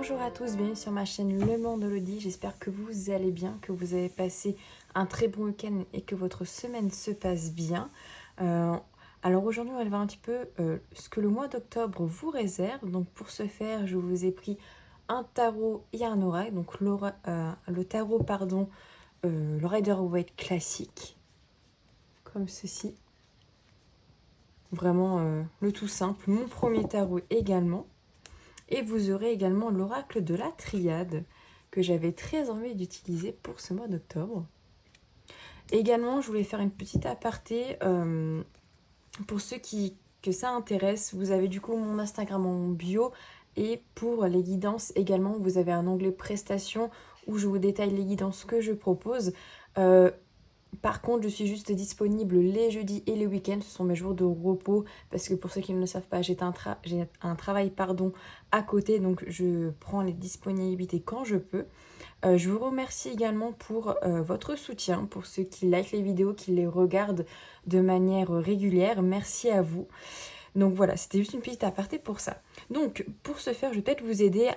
Bonjour à tous, bienvenue sur ma chaîne Le Monde Elodie. J'espère que vous allez bien, que vous avez passé un très bon week-end et que votre semaine se passe bien. Alors aujourd'hui, on va aller voir un petit peu ce que le mois d'octobre vous réserve. Donc pour ce faire, je vous ai pris un tarot et un oracle. Donc le tarot, le Rider-Waite classique, comme ceci. Vraiment le tout simple. Mon premier tarot également. Et vous aurez également l'oracle de la triade que j'avais très envie d'utiliser pour ce mois d'octobre. Également, je voulais faire une petite aparté pour ceux que ça intéresse. Vous avez du coup mon Instagram en bio et pour les guidances également, vous avez un onglet prestations où je vous détaille les guidances que je propose. Par contre, je suis juste disponible les jeudis et les week-ends. Ce sont mes jours de repos parce que pour ceux qui ne le savent pas, j'ai un travail à côté. Donc, je prends les disponibilités quand je peux. Je vous remercie également pour votre soutien, pour ceux qui likent les vidéos, qui les regardent de manière régulière. Merci à vous. Donc voilà, c'était juste une petite aparté pour ça. Donc, pour ce faire, je vais peut-être vous aider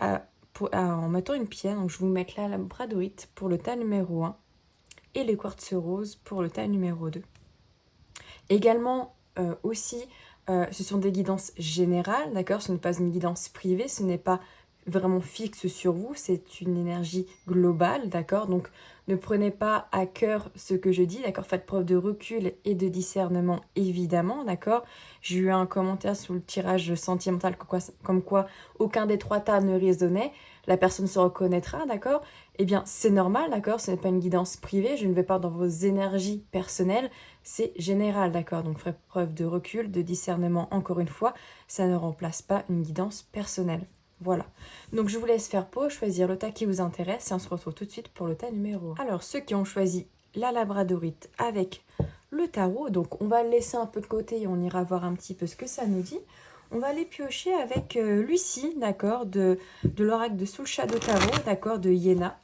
en mettant une pierre. Donc, je vais vous mettre là la bradorite pour le tas numéro 1. Et les quartz roses pour le tas numéro 2. Également, ce sont des guidances générales, d'accord? Ce n'est pas une guidance privée, ce n'est pas vraiment fixe sur vous, c'est une énergie globale, d'accord? Donc, ne prenez pas à cœur ce que je dis, d'accord? Faites preuve de recul et de discernement, évidemment, d'accord? J'ai eu un commentaire sur le tirage sentimental comme quoi aucun des 3 tas ne résonnait. La personne se reconnaîtra, d'accord? Eh bien, c'est normal, d'accord? Ce n'est pas une guidance privée, je ne vais pas dans vos énergies personnelles, c'est général, d'accord? Donc, faites preuve de recul, de discernement, encore une fois, ça ne remplace pas une guidance personnelle. Voilà. Donc, je vous laisse faire pause, choisir le tas qui vous intéresse et on se retrouve tout de suite pour le tas numéro 1. Alors, ceux qui ont choisi la labradorite avec le tarot, donc on va le laisser un peu de côté et on ira voir un petit peu ce que ça nous dit. On va aller piocher avec Lucie, d'accord, de l'oracle de Soul Shadow Tarot, d'accord, de Yéna.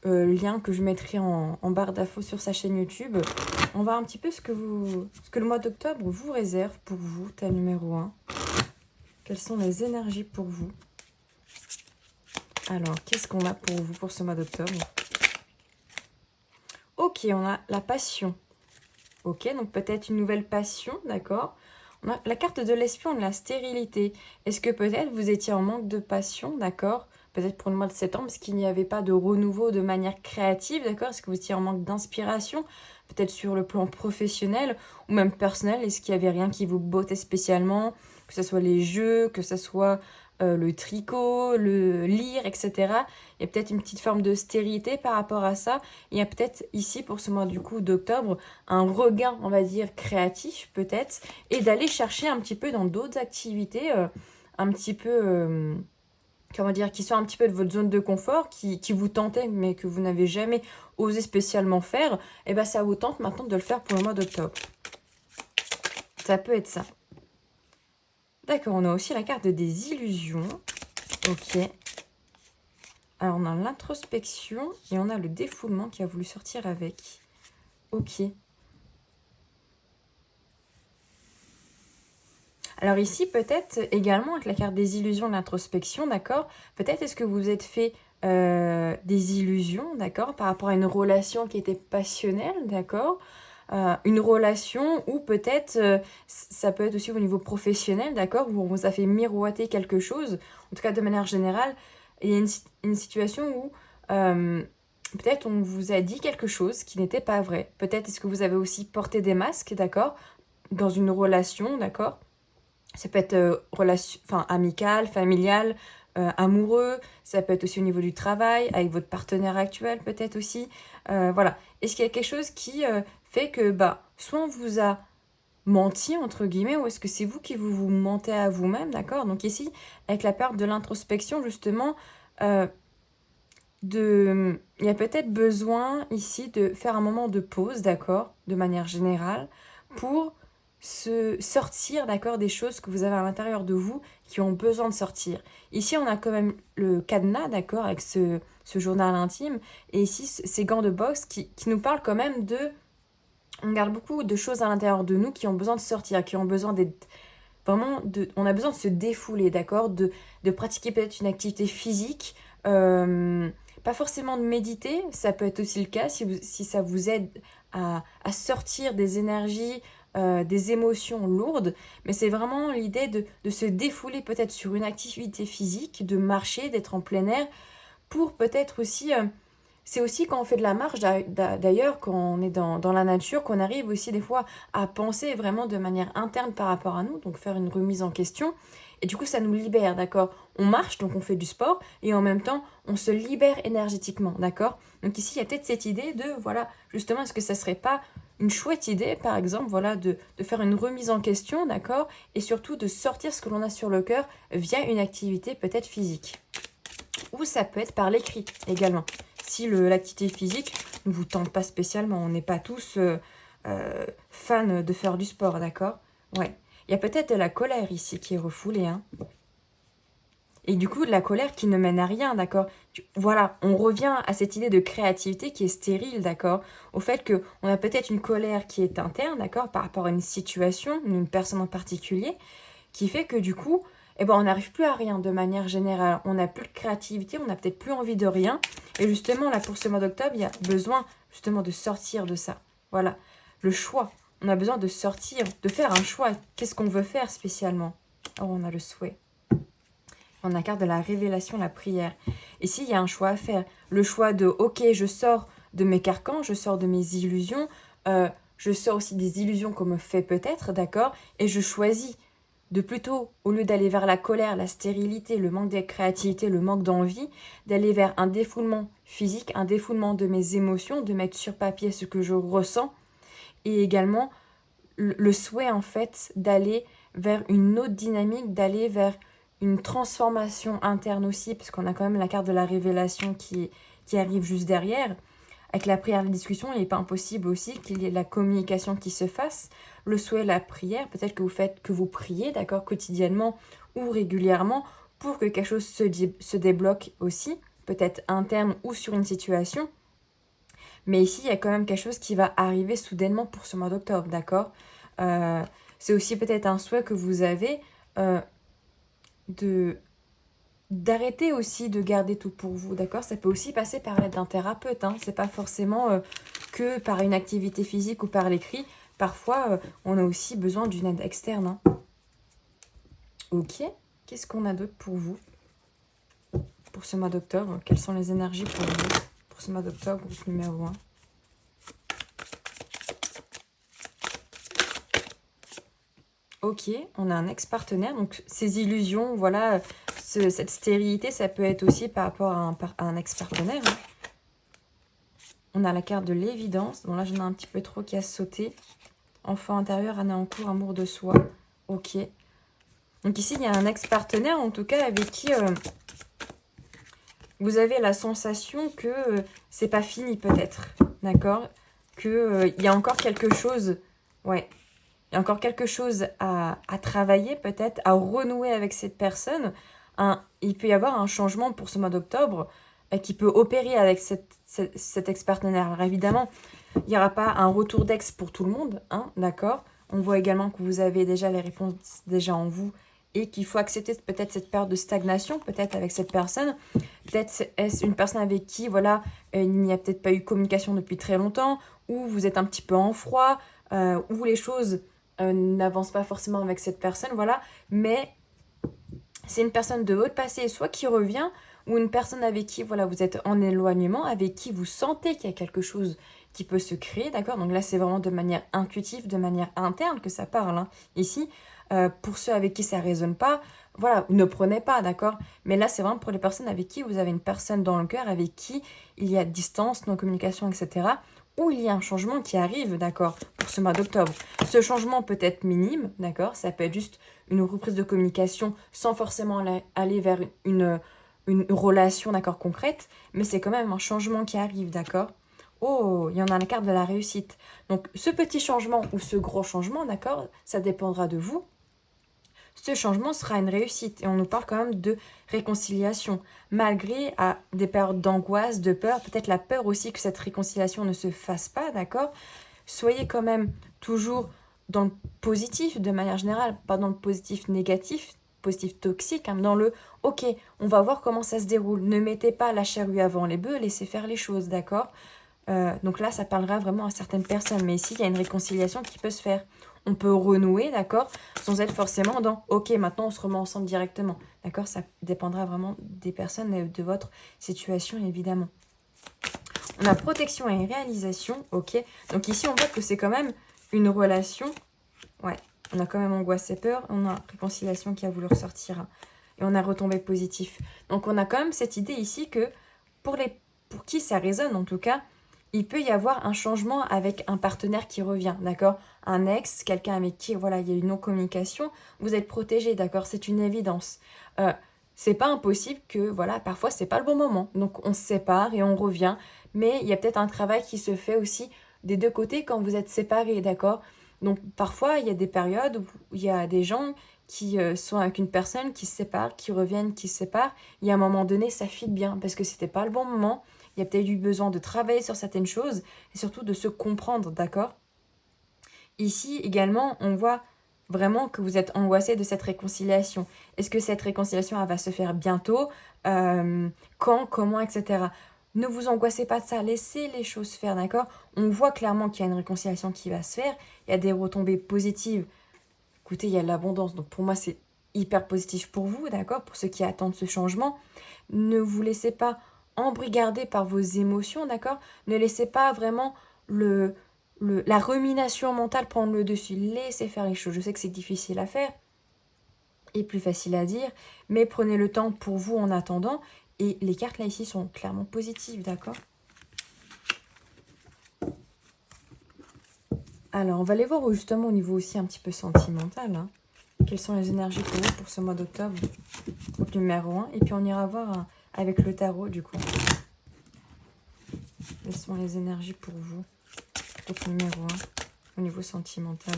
Lien que je mettrai en barre d'infos sur sa chaîne YouTube. On va voir un petit peu ce que le mois d'octobre vous réserve pour vous, tas numéro 1. Quelles sont les énergies pour vous? Alors, qu'est-ce qu'on a pour vous pour ce mois d'octobre? Ok, on a la passion. Ok, donc peut-être une nouvelle passion, d'accord? On a la carte de l'espion, de la stérilité. Est-ce que peut-être vous étiez en manque de passion, d'accord? Peut-être pour le mois de septembre, parce qu'il n'y avait pas de renouveau de manière créative, d'accord? Est-ce que vous étiez en manque d'inspiration? Peut-être sur le plan professionnel ou même personnel. Est-ce qu'il n'y avait rien qui vous bottait spécialement? Que ce soit les jeux, que ce soit le tricot, le lire, etc. Il y a peut-être une petite forme de stérilité par rapport à ça. Il y a peut-être ici, pour ce mois du coup d'octobre, un regain, on va dire, créatif peut-être, et d'aller chercher un petit peu dans d'autres activités, un petit peu, comment dire, qui sont un petit peu de votre zone de confort, qui vous tentait, mais que vous n'avez jamais osé spécialement faire, et bien ça vous tente maintenant de le faire pour le mois d'octobre. Ça peut être ça. D'accord, on a aussi la carte des illusions. Ok. Alors, on a l'introspection et on a le défoulement qui a voulu sortir avec. Ok. Alors ici, peut-être également avec la carte des illusions, de l'introspection, d'accord? Peut-être est-ce que vous vous êtes fait des illusions, d'accord? Par rapport à une relation qui était passionnelle, d'accord? Une relation où peut-être, ça peut être aussi au niveau professionnel, d'accord? Où on vous a fait miroiter quelque chose. En tout cas, de manière générale, il y a une situation où peut-être on vous a dit quelque chose qui n'était pas vrai. Peut-être est-ce que vous avez aussi porté des masques, d'accord? Dans une relation, d'accord? Ça peut être amical, familial, amoureux. Ça peut être aussi au niveau du travail, avec votre partenaire actuel peut-être aussi. Voilà. Est-ce qu'il y a quelque chose qui fait que soit on vous a menti, entre guillemets, ou est-ce que c'est vous qui vous mentez à vous-même, d'accord? Donc ici, avec la perte de l'introspection, justement, il y a peut-être besoin ici de faire un moment de pause, d'accord? De manière générale, pour se sortir, d'accord, des choses que vous avez à l'intérieur de vous qui ont besoin de sortir. Ici, on a quand même le cadenas, d'accord, avec ce journal intime. Et ici, ces gants de boxe qui nous parlent quand même de... On garde beaucoup de choses à l'intérieur de nous qui ont besoin de sortir, qui ont besoin d'être vraiment, on a besoin de se défouler, d'accord, de pratiquer peut-être une activité physique, pas forcément de méditer, ça peut être aussi le cas si ça vous aide à sortir des énergies, des émotions lourdes, mais c'est vraiment l'idée de se défouler peut-être sur une activité physique, de marcher, d'être en plein air, pour peut-être aussi... c'est aussi quand on fait de la marche, d'ailleurs, quand on est dans la nature, qu'on arrive aussi des fois à penser vraiment de manière interne par rapport à nous, donc faire une remise en question. Et du coup, ça nous libère, d'accord? On marche, donc on fait du sport, et en même temps, on se libère énergétiquement, d'accord? Donc ici, il y a peut-être cette idée de, voilà, justement, est-ce que ça serait pas une chouette idée, par exemple, voilà, de faire une remise en question, d'accord? Et surtout de sortir ce que l'on a sur le cœur via une activité peut-être physique. Ou ça peut être par l'écrit également. Si l'activité physique ne vous tente pas spécialement, on n'est pas tous fans de faire du sport, d'accord? Ouais. Il y a peut-être de la colère ici qui est refoulée, hein. Et du coup, de la colère qui ne mène à rien, d'accord? Voilà, on revient à cette idée de créativité qui est stérile, d'accord? Au fait qu'on a peut-être une colère qui est interne, d'accord? Par rapport à une situation, une personne en particulier, qui fait que du coup, eh ben, on n'arrive plus à rien de manière générale. On n'a plus de créativité, on n'a peut-être plus envie de rien. Et justement, là, pour ce mois d'octobre, il y a besoin justement de sortir de ça. Voilà, le choix. On a besoin de sortir, de faire un choix. Qu'est-ce qu'on veut faire spécialement? Oh, on a le souhait. On a la carte de la révélation, la prière. Ici, il y a un choix à faire. Le choix de, ok, je sors de mes carcans, je sors de mes illusions, je sors aussi des illusions qu'on me fait peut-être, d'accord? Et je choisis de plutôt, au lieu d'aller vers la colère, la stérilité, le manque de créativité, le manque d'envie, d'aller vers un défoulement physique, un défoulement de mes émotions, de mettre sur papier ce que je ressens, et également le souhait en fait d'aller vers une autre dynamique, d'aller vers une transformation interne aussi, parce qu'on a quand même la carte de la révélation qui arrive juste derrière. Avec la prière et la discussion, il n'est pas impossible aussi qu'il y ait la communication qui se fasse. Le souhait, la prière, peut-être que vous priez, d'accord, quotidiennement ou régulièrement pour que quelque chose se débloque aussi, peut-être interne ou sur une situation. Mais ici, il y a quand même quelque chose qui va arriver soudainement pour ce mois d'octobre, d'accord? C'est aussi peut-être un souhait que vous avez d'arrêter aussi de garder tout pour vous, d'accord? Ça peut aussi passer par l'aide d'un thérapeute, hein. C'est pas forcément que par une activité physique ou par l'écrit. Parfois, on a aussi besoin d'une aide externe, hein. Ok, qu'est-ce qu'on a d'autre pour vous pour ce mois d'octobre? Quelles sont les énergies pour vous pour ce mois d'octobre, groupe numéro 1? Ok, on a un ex-partenaire, donc ces illusions, voilà, cette stérilité, ça peut être aussi par rapport à un ex-partenaire, hein. On a la carte de l'évidence, bon là j'en ai un petit peu trop qui a sauté. Enfant intérieur, année en cours, amour de soi. Ok. Donc ici, il y a un ex-partenaire, en tout cas, avec qui vous avez la sensation que c'est pas fini, peut-être. D'accord? Que il y a encore quelque chose. Ouais. Il y a encore quelque chose à travailler, peut-être, à renouer avec cette personne. Il peut y avoir un changement pour ce mois d'octobre qui peut opérer avec cet ex-partenaire. Alors évidemment, il n'y aura pas un retour d'ex pour tout le monde, hein, d'accord? On voit également que vous avez déjà les réponses déjà en vous et qu'il faut accepter peut-être cette période de stagnation, peut-être avec cette personne. Peut-être est-ce une personne avec qui, voilà, il n'y a peut-être pas eu communication depuis très longtemps, ou vous êtes un petit peu en froid, ou les choses n'avancent pas forcément avec cette personne, voilà. Mais c'est une personne de votre passé, soit qui revient, ou une personne avec qui, voilà, vous êtes en éloignement, avec qui vous sentez qu'il y a quelque chose qui peut se créer, d'accord? Donc là, c'est vraiment de manière intuitive, de manière interne que ça parle, hein. Ici, pour ceux avec qui ça ne résonne pas, voilà, ne prenez pas, d'accord? Mais là, c'est vraiment pour les personnes avec qui vous avez une personne dans le cœur, avec qui il y a distance, non-communication, etc., où il y a un changement qui arrive, d'accord, pour ce mois d'octobre. Ce changement peut être minime, d'accord? Ça peut être juste une reprise de communication sans forcément aller vers une relation, d'accord, concrète, mais c'est quand même un changement qui arrive, d'accord? Oh, il y en a la carte de la réussite. Donc, ce petit changement ou ce gros changement, d'accord, ça dépendra de vous. Ce changement sera une réussite et on nous parle quand même de réconciliation. Malgré des périodes d'angoisse, de peur, peut-être la peur aussi que cette réconciliation ne se fasse pas, d'accord? Soyez quand même toujours dans le positif de manière générale, pas dans le positif négatif, positif toxique, hein, dans le « ok, on va voir comment ça se déroule, ne mettez pas la charrue avant les bœufs, laissez faire les choses, d'accord ?» Donc là, ça parlera vraiment à certaines personnes. Mais ici, il y a une réconciliation qui peut se faire. On peut renouer, d'accord, sans être forcément dans « ok, maintenant on se remet ensemble directement ». D'accord, ça dépendra vraiment des personnes et de votre situation, évidemment. On a protection et réalisation, ok. Donc ici, on voit que c'est quand même une relation. Ouais, on a quand même angoisse et peur. On a réconciliation qui a voulu ressortir. Hein, et on a retombé positif. Donc on a quand même cette idée ici que pour qui ça résonne en tout cas, il peut y avoir un changement avec un partenaire qui revient, d'accord? Un ex, quelqu'un avec qui, voilà, il y a une non-communication, vous êtes protégé, d'accord? C'est une évidence. C'est pas impossible que, voilà, parfois c'est pas le bon moment. Donc on se sépare et on revient. Mais il y a peut-être un travail qui se fait aussi des deux côtés quand vous êtes séparés, d'accord? Donc parfois il y a des périodes où il y a des gens qui sont avec une personne, qui se séparent, qui reviennent, qui se séparent. Et à un moment donné, ça fit bien parce que c'était pas le bon moment. Il y a peut-être eu besoin de travailler sur certaines choses et surtout de se comprendre, d'accord? Ici également, on voit vraiment que vous êtes angoissé de cette réconciliation. Est-ce que cette réconciliation, elle va se faire bientôt? Quand? Comment? Etc. Ne vous angoissez pas de ça, laissez les choses faire, d'accord? On voit clairement qu'il y a une réconciliation qui va se faire, il y a des retombées positives. Écoutez, il y a de l'abondance, donc pour moi, c'est hyper positif pour vous, d'accord? Pour ceux qui attendent ce changement. Ne vous laissez pas embrigarder par vos émotions, d'accord? Ne laissez pas vraiment la rumination mentale prendre le dessus. Laissez faire les choses. Je sais que c'est difficile à faire et plus facile à dire, mais prenez le temps pour vous en attendant. Et les cartes là ici sont clairement positives, d'accord? Alors, on va les voir justement au niveau aussi un petit peu sentimental. Hein. Quelles sont les énergies pour vous pour ce mois d'octobre? Groupe numéro 1. Et puis on ira voir avec le tarot du coup. Quelles sont les énergies pour vous? Groupe numéro 1. Au niveau sentimental.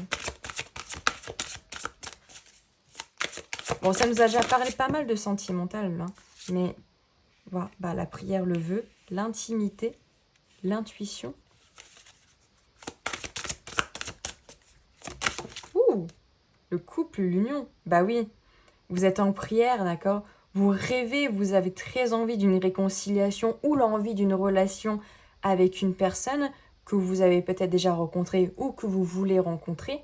Bon, ça nous a déjà parlé pas mal de sentimental. Hein, mais voilà, bah, la prière le veut. L'intimité. L'intuition. Ouh! Le couple, l'union. Bah oui. Vous êtes en prière, d'accord? Vous rêvez, vous avez très envie d'une réconciliation ou l'envie d'une relation avec une personne que vous avez peut-être déjà rencontrée ou que vous voulez rencontrer.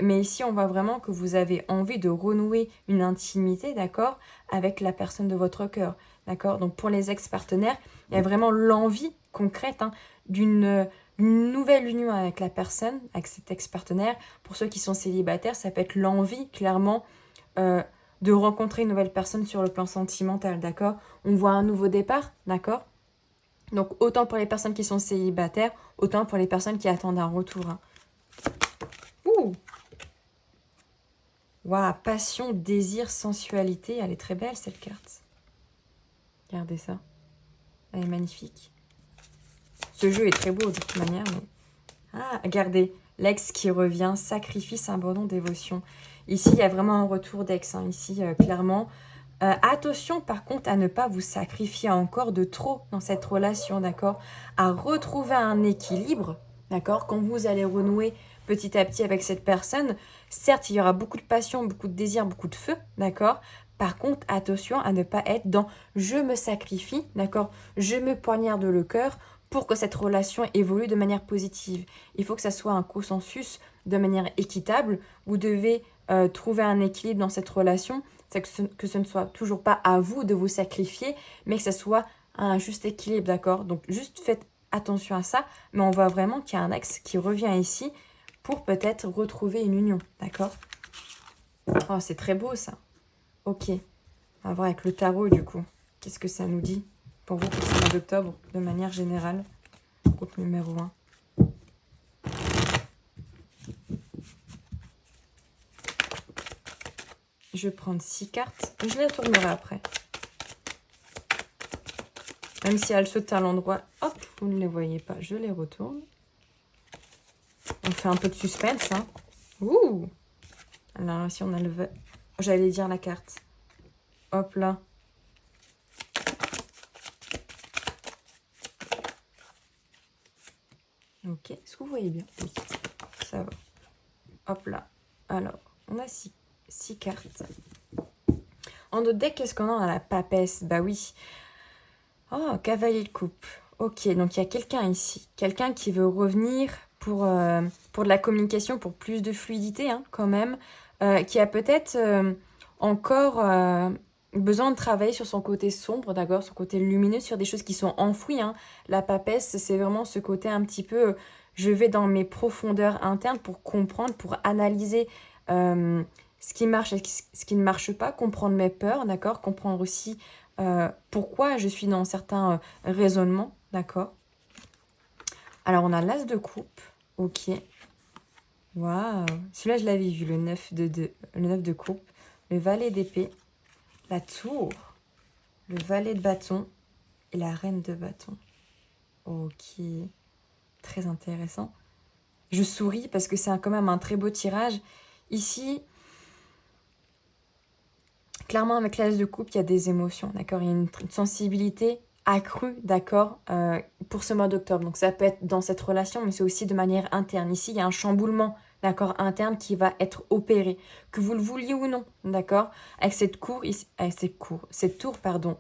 Mais ici, on voit vraiment que vous avez envie de renouer une intimité, d'accord, avec la personne de votre cœur, d'accord? Donc, pour les ex-partenaires, il y a vraiment l'envie concrète hein, d'une nouvelle union avec la personne, avec cet ex-partenaire. Pour ceux qui sont célibataires, ça peut être l'envie, clairement, de rencontrer une nouvelle personne sur le plan sentimental, d'accord? On voit un nouveau départ, d'accord? Donc, autant pour les personnes qui sont célibataires, autant pour les personnes qui attendent un retour. Hein. Ouh! Waouh! Passion, désir, sensualité. Elle est très belle, cette carte. Regardez ça. Elle est magnifique. Ce jeu est très beau, de toute manière. Mais... Ah, regardez. L'ex qui revient, sacrifice, abandon, dévotion. Ici, il y a vraiment un retour d'ex. Hein. Ici, clairement... attention par contre à ne pas vous sacrifier encore de trop dans cette relation, d'accord? À retrouver un équilibre, d'accord? Quand vous allez renouer petit à petit avec cette personne, certes il y aura beaucoup de passion, beaucoup de désir, beaucoup de feu, d'accord? Par contre, attention à ne pas être dans « je me sacrifie », d'accord? Je me poignarde le cœur pour que cette relation évolue de manière positive. Il faut que ça soit un consensus de manière équitable. Vous devez trouver un équilibre dans cette relation. C'est que ce ne soit toujours pas à vous de vous sacrifier, mais que ce soit un juste équilibre, d'accord? Donc, juste faites attention à ça, mais on voit vraiment qu'il y a un ex qui revient ici pour peut-être retrouver une union, d'accord? Oh, c'est très beau, ça. Ok, on va voir avec le tarot, du coup. Qu'est-ce que ça nous dit pour vous pour ce mois d'octobre, de manière générale? Groupe numéro 1. Je vais prendre 6 cartes. Je les tournerai après. Même si elles sautent à l'endroit, hop, vous ne les voyez pas. Je les retourne. On fait un peu de suspense, hein. Ouh! Alors, si on a le... J'allais dire la carte. Hop là. Ok, est-ce que vous voyez bien? Oui, ça va. Hop là. Alors, on a 6 cartes. En notre deck, qu'est-ce qu'on a? On a la papesse. Bah oui. Oh, cavalier de coupe. Ok, donc il y a quelqu'un ici. Quelqu'un qui veut revenir pour de la communication, pour plus de fluidité, hein, quand même. Qui a peut-être encore besoin de travailler sur son côté sombre, d'accord, son côté lumineux, sur des choses qui sont enfouies, hein. La papesse, c'est vraiment ce côté un petit peu, je vais dans mes profondeurs internes pour comprendre, pour analyser ce qui marche et ce qui ne marche pas, comprendre mes peurs, d'accord, comprendre aussi pourquoi je suis dans certains raisonnements, d'accord. Alors, on a l'as de coupe, ok. Waouh, celui-là, je l'avais vu, le 9 le 9 de coupe, le valet d'épée, la tour, le valet de bâton et la reine de bâton. Ok, très intéressant. Je souris parce que c'est quand même un très beau tirage. Ici, clairement, avec l'as de coupe, il y a des émotions, d'accord. Il y a une sensibilité accrue, d'accord, pour ce mois d'octobre. Donc ça peut être dans cette relation, mais c'est aussi de manière interne. Ici, il y a un chamboulement, d'accord, interne qui va être opéré, que vous le vouliez ou non, d'accord. Avec cette tour, pardon,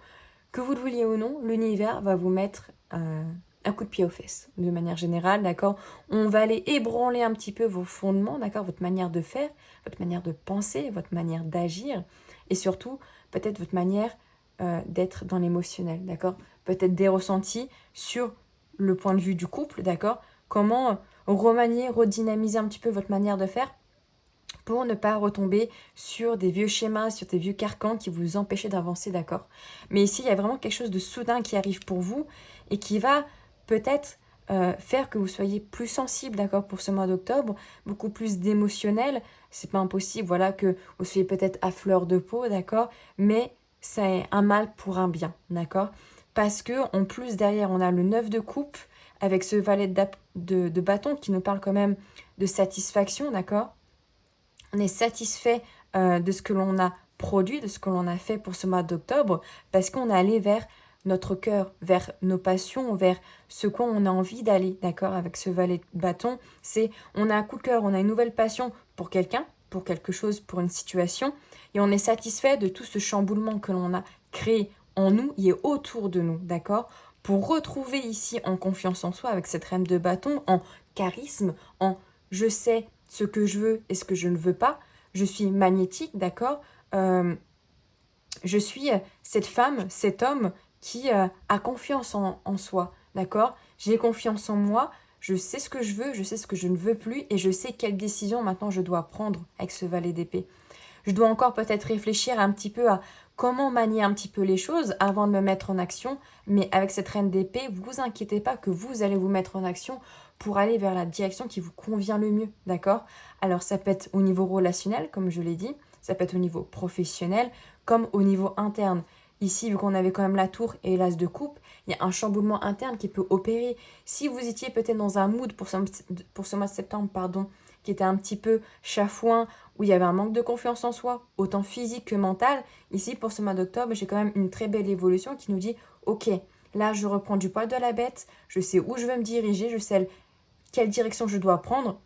que vous le vouliez ou non, l'univers va vous mettre un coup de pied aux fesses, de manière générale, d'accord. On va aller ébranler un petit peu vos fondements, d'accord, votre manière de faire, votre manière de penser, votre manière d'agir, et surtout, peut-être votre manière d'être dans l'émotionnel, d'accord. Peut-être des ressentis sur le point de vue du couple, d'accord. Comment remanier, redynamiser un petit peu votre manière de faire pour ne pas retomber sur des vieux schémas, sur des vieux carcans qui vous empêchaient d'avancer, d'accord. Mais ici, il y a vraiment quelque chose de soudain qui arrive pour vous et qui va peut-être faire que vous soyez plus sensible, d'accord, pour ce mois d'octobre, beaucoup plus d'émotionnel. C'est pas impossible, voilà, que vous soyez peut-être à fleur de peau, d'accord, mais c'est un mal pour un bien, d'accord. Parce que en plus, derrière, on a le 9 de coupe avec ce valet de bâton qui nous parle quand même de satisfaction, d'accord. On est satisfait de ce que l'on a produit, de ce que l'on a fait pour ce mois d'octobre, parce qu'on est allé vers notre cœur, vers nos passions, vers ce quoi on a envie d'aller, d'accord, avec ce valet de bâton. C'est, on a un coup de cœur, on a une nouvelle passion pour quelqu'un, pour quelque chose, pour une situation, et on est satisfait de tout ce chamboulement que l'on a créé en nous et autour de nous, d'accord, pour retrouver ici en confiance en soi avec cette reine de bâton, en charisme, en je sais ce que je veux et ce que je ne veux pas. Je suis magnétique, d'accord. Je suis cette femme, cet homme qui a confiance en soi, d'accord. J'ai confiance en moi, je sais ce que je veux, je sais ce que je ne veux plus et je sais quelle décision maintenant je dois prendre avec ce valet d'épée. Je dois encore peut-être réfléchir un petit peu à comment manier un petit peu les choses avant de me mettre en action. Mais avec cette reine d'épée, vous inquiétez pas que vous allez vous mettre en action pour aller vers la direction qui vous convient le mieux, d'accord? Alors ça peut être au niveau relationnel, comme je l'ai dit, ça peut être au niveau professionnel, comme au niveau interne. Ici, vu qu'on avait quand même la tour et l'as de coupe, il y a un chamboulement interne qui peut opérer. Si vous étiez peut-être dans un mood pour ce mois de septembre, pardon, qui était un petit peu chafouin, où il y avait un manque de confiance en soi, autant physique que mental, ici pour ce mois d'octobre, j'ai quand même une très belle évolution qui nous dit « Ok, là je reprends du poil de la bête, je sais où je veux me diriger, je sais quelle direction je dois prendre,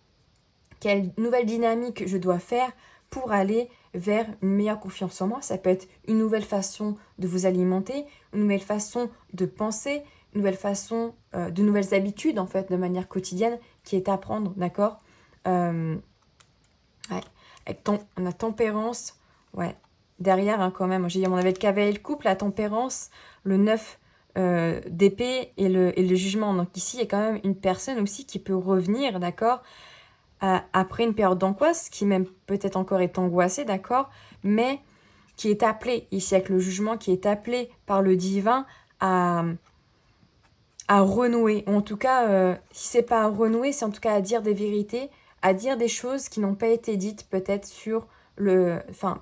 quelle nouvelle dynamique je dois faire pour aller vers une meilleure confiance en moi. » Ça peut être une nouvelle façon de vous alimenter, une nouvelle façon de penser, une nouvelle façon, de nouvelles habitudes en fait, de manière quotidienne, qui est à prendre, d'accord. Ouais. On a tempérance, ouais, derrière hein, quand même. On avait le cavalier de couple, la tempérance, le 9 d'épée et le jugement. Donc ici, il y a quand même une personne aussi qui peut revenir, d'accord, après une période d'angoisse, qui même peut-être encore est angoissée, d'accord, mais qui est appelée, ici avec le jugement, qui est appelé par le divin à renouer. Ou en tout cas, si c'est pas à renouer, c'est en tout cas à dire des vérités, à dire des choses qui n'ont pas été dites peut-être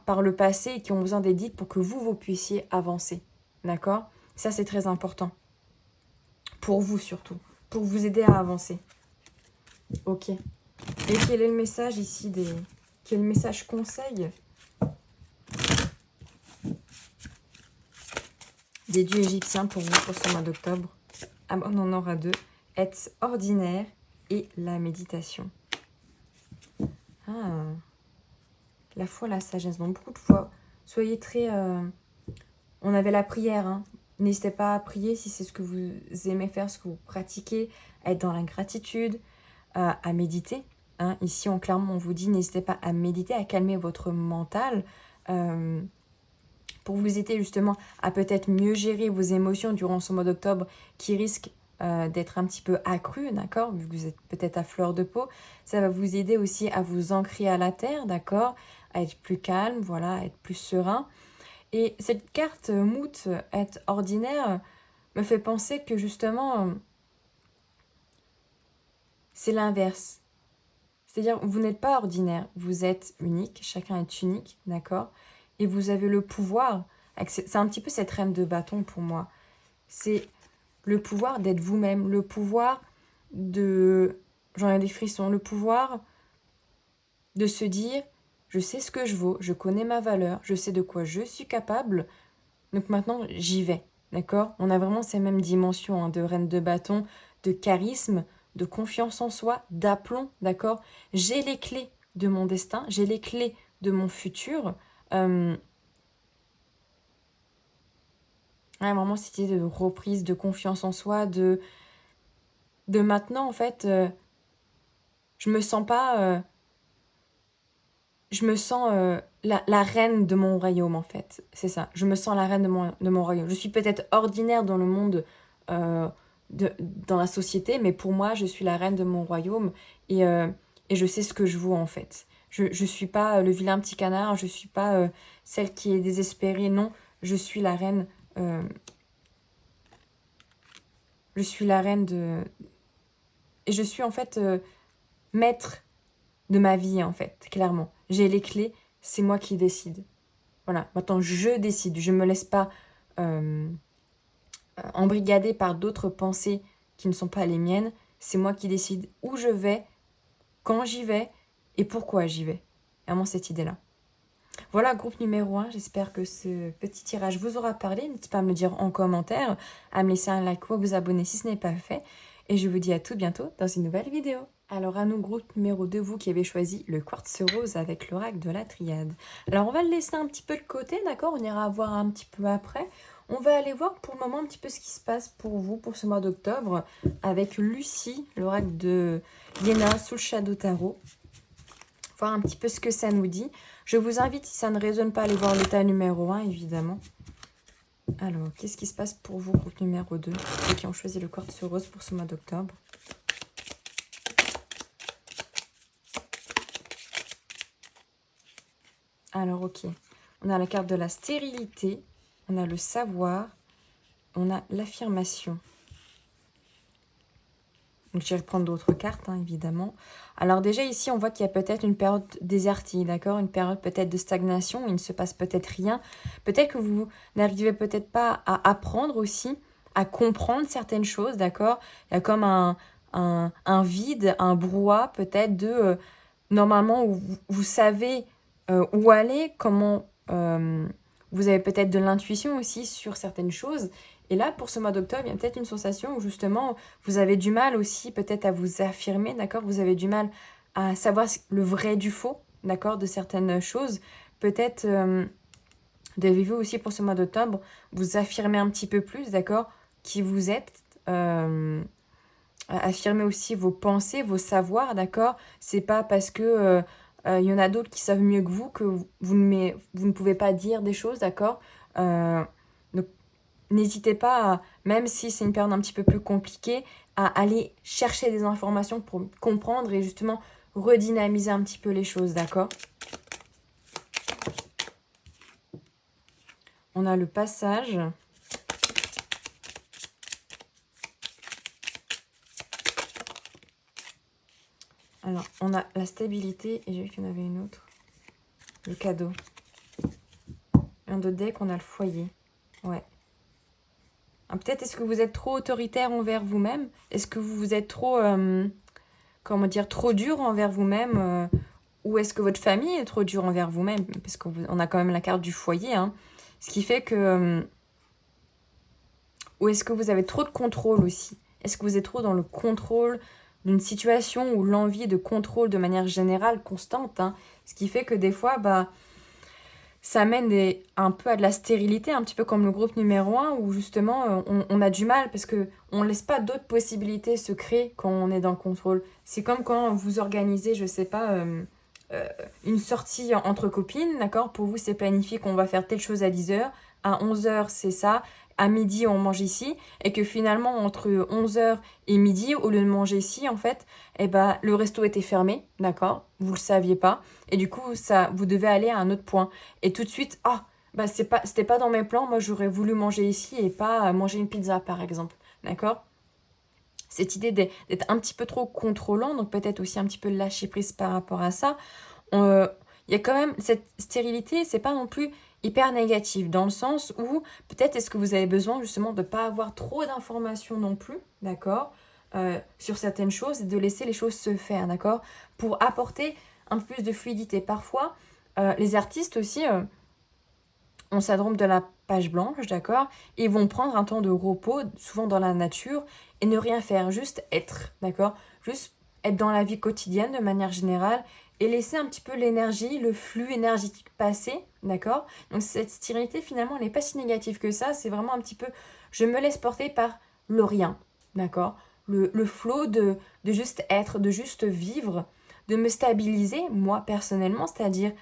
par le passé et qui ont besoin d'être dites pour que vous puissiez avancer. D'accord? Ça, c'est très important. Pour vous surtout. Pour vous aider à avancer. Ok. Et quel est le message ici quel message conseil des dieux égyptiens pour vous pour ce mois d'octobre? Ah, on en aura deux. Être ordinaire et la méditation. Ah, la foi, la sagesse. Donc beaucoup de fois, soyez très... On avait la prière, hein. N'hésitez pas à prier si c'est ce que vous aimez faire, ce que vous pratiquez, à être dans la gratitude, à méditer. Hein. Ici, clairement, on vous dit, n'hésitez pas à méditer, à calmer votre mental, pour vous aider justement à peut-être mieux gérer vos émotions durant ce mois d'octobre qui risque d'être un petit peu accru, d'accord, vu que vous êtes peut-être à fleur de peau. Ça va vous aider aussi à vous ancrer à la terre, d'accord, à être plus calme, voilà, à être plus serein. Et cette carte Mout, être ordinaire, me fait penser que justement, c'est l'inverse. C'est-à-dire, vous n'êtes pas ordinaire, vous êtes unique, chacun est unique, d'accord? Et vous avez le pouvoir, c'est un petit peu cette reine de bâton pour moi, c'est le pouvoir d'être vous-même, le pouvoir de... J'en ai des frissons, le pouvoir de se dire, je sais ce que je vaux, je connais ma valeur, je sais de quoi je suis capable, donc maintenant j'y vais, d'accord? On a vraiment ces mêmes dimensions hein, de reine de bâton, de charisme, de confiance en soi, d'aplomb, d'accord? J'ai les clés de mon destin, j'ai les clés de mon futur. Vraiment cette idée de reprise, de confiance en soi, de maintenant en fait, je me sens pas... je me sens la reine de mon royaume, en fait. C'est ça. Je me sens la reine de mon royaume. Je suis peut-être ordinaire dans le monde, euh, dans la société, mais pour moi, je suis la reine de mon royaume et je sais ce que je vaux, en fait. Je ne suis pas le vilain petit canard, je ne suis pas celle qui est désespérée, non. Je suis la reine... je suis la reine de... Et je suis, en fait, maître de ma vie, en fait, clairement. J'ai les clés, c'est moi qui décide. Voilà, maintenant je décide, je ne me laisse pas embrigader par d'autres pensées qui ne sont pas les miennes. C'est moi qui décide où je vais, quand j'y vais et pourquoi j'y vais. Vraiment cette idée-là. Voilà, groupe numéro 1, j'espère que ce petit tirage vous aura parlé. N'hésitez pas à me le dire en commentaire, à me laisser un like ou à vous abonner si ce n'est pas fait. Et je vous dis à tout bientôt dans une nouvelle vidéo. Alors à nous, groupe numéro 2, vous qui avez choisi le quartz rose avec l'oracle de la triade. Alors on va le laisser un petit peu de côté, d'accord? On ira voir un petit peu après. On va aller voir pour le moment un petit peu ce qui se passe pour vous pour ce mois d'octobre avec Lucie, l'oracle de Liena sous le Shadow Tarot. Voir un petit peu ce que ça nous dit. Je vous invite, si ça ne résonne pas, à aller voir l'état numéro 1, évidemment. Alors, qu'est-ce qui se passe pour vous, groupe numéro 2, ceux qui ont choisi le quartz rose pour ce mois d'octobre? Alors, ok. On a la carte de la stérilité, on a le savoir, on a l'affirmation. Donc, j'irai prendre d'autres cartes, hein, évidemment. Alors, déjà, ici, on voit qu'il y a peut-être une période désertique, d'accord? Une période peut-être de stagnation, où il ne se passe peut-être rien. Peut-être que vous n'arrivez peut-être pas à apprendre aussi, à comprendre certaines choses, d'accord? Il y a comme un vide, un brouhaha, peut-être, de... normalement, où vous savez où aller, comment... vous avez peut-être de l'intuition aussi sur certaines choses. Et là, pour ce mois d'octobre, il y a peut-être une sensation où justement, vous avez du mal aussi peut-être à vous affirmer, d'accord? Vous avez du mal à savoir le vrai du faux, d'accord? De certaines choses. Peut-être devez-vous aussi pour ce mois d'octobre vous affirmer un petit peu plus, d'accord? Qui vous êtes. Affirmer aussi vos pensées, vos savoirs, d'accord? C'est pas parce que y en a d'autres qui savent mieux que vous ne pouvez pas dire des choses, d'accord? Donc, n'hésitez pas, même si c'est une période un petit peu plus compliquée, à aller chercher des informations pour comprendre et justement redynamiser un petit peu les choses, d'accord? On a le passage. Alors, on a la stabilité et j'ai vu qu'il y en avait une autre. Le cadeau. Un de deck, on a le foyer. Ouais. Peut-être est-ce que vous êtes trop autoritaire envers vous-même? Est-ce que vous êtes trop, comment dire, trop dur envers vous-même? Ou est-ce que votre famille est trop dure envers vous-même? Parce qu'on a quand même la carte du foyer. Hein. Ce qui fait que... ou est-ce que vous avez trop de contrôle aussi? Est-ce que vous êtes trop dans le contrôle? d'une situation ou l'envie de contrôle de manière générale constante, hein, ce qui fait que des fois, ça mène un peu à de la stérilité, un petit peu comme le groupe numéro 1, où justement on a du mal parce qu'on ne laisse pas d'autres possibilités se créer quand on est dans le contrôle. C'est comme quand vous organisez, je sais pas, une sortie entre copines, d'accord? Pour vous, c'est planifié qu'on va faire telle chose à 10h, à 11h, c'est ça, à midi, on mange ici, et que finalement, entre 11h et midi, au lieu de manger ici, en fait, le resto était fermé, d'accord? Vous le saviez pas, et du coup, vous devez aller à un autre point. Et tout de suite, c'était pas dans mes plans, moi j'aurais voulu manger ici et pas manger une pizza, par exemple, d'accord? Cette idée d'être un petit peu trop contrôlant, donc peut-être aussi un petit peu lâcher prise par rapport à ça, il y a quand même cette stérilité, c'est pas non plus hyper négatif, dans le sens où peut-être est-ce que vous avez besoin justement de ne pas avoir trop d'informations non plus, d'accord, sur certaines choses et de laisser les choses se faire, d'accord, pour apporter un peu plus de fluidité. Parfois, les artistes aussi ont syndrome de la page blanche, d'accord, et vont prendre un temps de repos, souvent dans la nature, et ne rien faire, juste être, d'accord, juste être dans la vie quotidienne de manière générale et laisser un petit peu l'énergie, le flux énergétique passer, d'accord. Donc cette stérilité finalement elle n'est pas si négative que ça, c'est vraiment un petit peu, je me laisse porter par le rien, d'accord, le flow de juste être, de juste vivre, de me stabiliser, moi personnellement, c'est-à-dire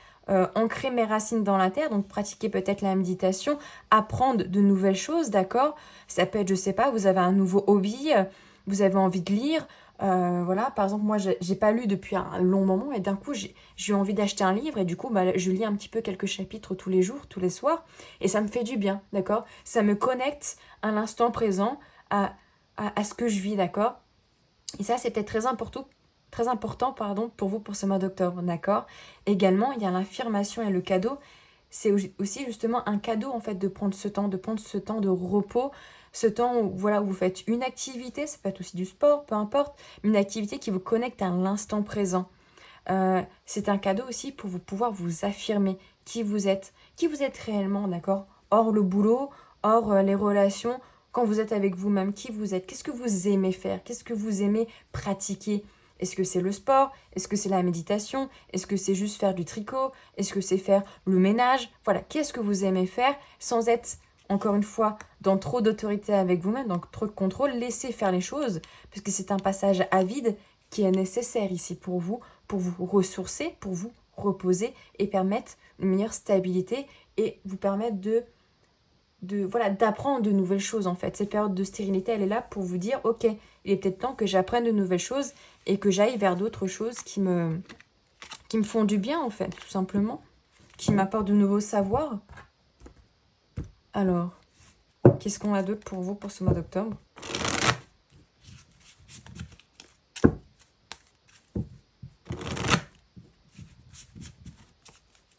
ancrer mes racines dans la terre, donc pratiquer peut-être la méditation, apprendre de nouvelles choses, d'accord. Ça peut être, je sais pas, vous avez un nouveau hobby, vous avez envie de lire, voilà, par exemple, moi, j'ai pas lu depuis un long moment et d'un coup, j'ai eu envie d'acheter un livre et du coup, je lis un petit peu quelques chapitres tous les jours, tous les soirs et ça me fait du bien, d'accord. Ça me connecte à l'instant présent, à ce que je vis, d'accord. Et ça, c'est peut-être très important pour vous pour ce mois d'octobre, d'accord. Également, il y a l'affirmation et le cadeau. C'est aussi justement un cadeau en fait de prendre ce temps, de repos, ce temps où, voilà, où vous faites une activité, ça peut être aussi du sport, peu importe, une activité qui vous connecte à l'instant présent. C'est un cadeau aussi pour vous pouvoir vous affirmer qui vous êtes réellement, d'accord, hors le boulot, hors les relations, quand vous êtes avec vous-même, qui vous êtes, qu'est-ce que vous aimez faire, qu'est-ce que vous aimez pratiquer. Est-ce que c'est le sport? Est-ce que c'est la méditation? Est-ce que c'est juste faire du tricot? Est-ce que c'est faire le ménage? Voilà, qu'est-ce que vous aimez faire sans être, encore une fois, dans trop d'autorité avec vous-même, donc trop de contrôle? Laissez faire les choses, parce que c'est un passage à vide qui est nécessaire ici pour vous ressourcer, pour vous reposer et permettre une meilleure stabilité et vous permettre d'apprendre de nouvelles choses en fait. Cette période de stérilité, elle est là pour vous dire ok, il est peut-être temps que j'apprenne de nouvelles choses et que j'aille vers d'autres choses qui me font du bien en fait, tout simplement, qui m'apportent de nouveaux savoirs. Alors, qu'est-ce qu'on a d'autre pour vous pour ce mois d'octobre?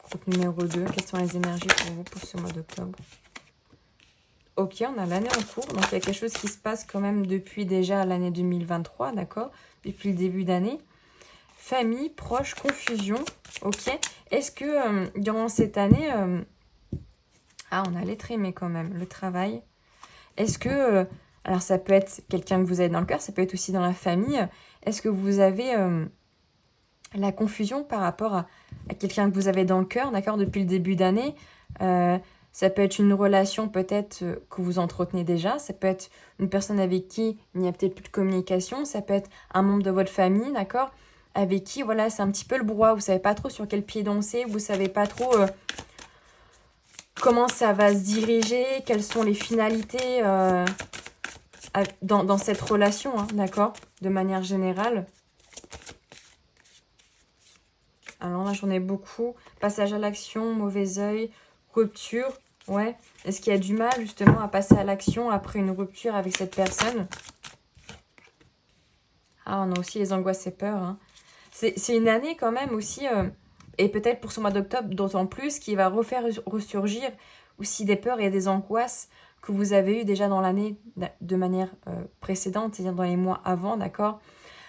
Groupe numéro 2, quelles sont les énergies pour vous pour ce mois d'octobre? Ok, on a l'année en cours, donc il y a quelque chose qui se passe quand même depuis déjà l'année 2023, d'accord? Depuis le début d'année. Famille, proches, confusion, ok? Est-ce que durant cette année... on a l'être aimé quand même, le travail. Est-ce que... alors ça peut être quelqu'un que vous avez dans le cœur, ça peut être aussi dans la famille. Est-ce que vous avez la confusion par rapport à quelqu'un que vous avez dans le cœur, d'accord, depuis le début d'année? Ça peut être une relation peut-être que vous entretenez déjà, ça peut être une personne avec qui il n'y a peut-être plus de communication, ça peut être un membre de votre famille, d'accord, avec qui, voilà, c'est un petit peu le brouhaha, vous savez pas trop sur quel pied danser, vous savez pas trop comment ça va se diriger, quelles sont les finalités dans cette relation, hein, d'accord, de manière générale. Alors là, j'en ai beaucoup. Passage à l'action, mauvais œil, rupture. Ouais. Est-ce qu'il y a du mal justement à passer à l'action après une rupture avec cette personne? On a aussi les angoisses et peurs. Hein. C'est une année quand même aussi, et peut-être pour ce mois d'octobre d'autant plus, qui va refaire ressurgir aussi des peurs et des angoisses que vous avez eues déjà dans l'année de manière précédente, c'est-à-dire dans les mois avant, d'accord?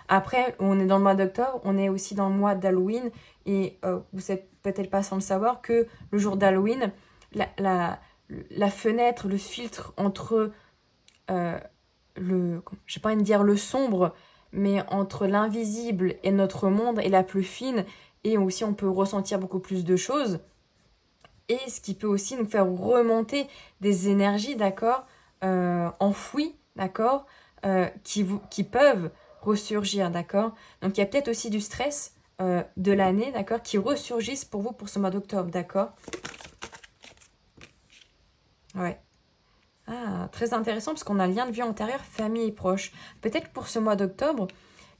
Après, on est dans le mois d'octobre, on est aussi dans le mois d'Halloween, et vous n'êtes peut-être pas sans le savoir que le jour d'Halloween, la fenêtre, le filtre entre je n'ai pas envie de dire le sombre, mais entre l'invisible et notre monde est la plus fine, et aussi on peut ressentir beaucoup plus de choses, et ce qui peut aussi nous faire remonter des énergies, d'accord, enfouies, d'accord, qui peuvent ressurgir, d'accord. Donc il y a peut-être aussi du stress de l'année, d'accord, qui ressurgissent pour vous pour ce mois d'octobre, d'accord. Ouais. Ah, très intéressant parce qu'on a lien de vie antérieur, famille et proches. Peut-être pour ce mois d'octobre,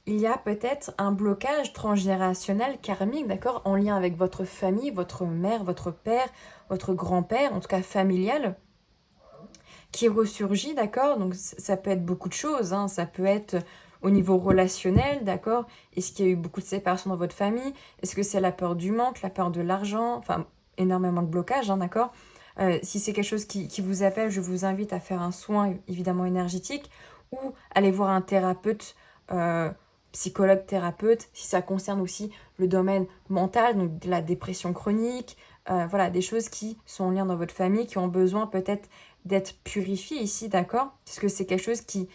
il y a peut-être un blocage transgénérationnel karmique, d'accord, en lien avec votre famille, votre mère, votre père, votre grand-père, en tout cas familial, qui ressurgit, d'accord. Donc ça peut être beaucoup de choses, hein. Ça peut être au niveau relationnel, d'accord. Est-ce qu'il y a eu beaucoup de séparation dans votre famille? Est-ce que c'est la peur du manque, la peur de l'argent? Enfin, énormément de blocages, hein, d'accord. Si c'est quelque chose qui vous appelle, je vous invite à faire un soin évidemment énergétique ou aller voir un thérapeute, psychologue thérapeute, si ça concerne aussi le domaine mental, donc de la dépression chronique, voilà, des choses qui sont en lien dans votre famille, qui ont besoin peut-être d'être purifiées ici, d'accord? Parce que c'est quelque chose qui,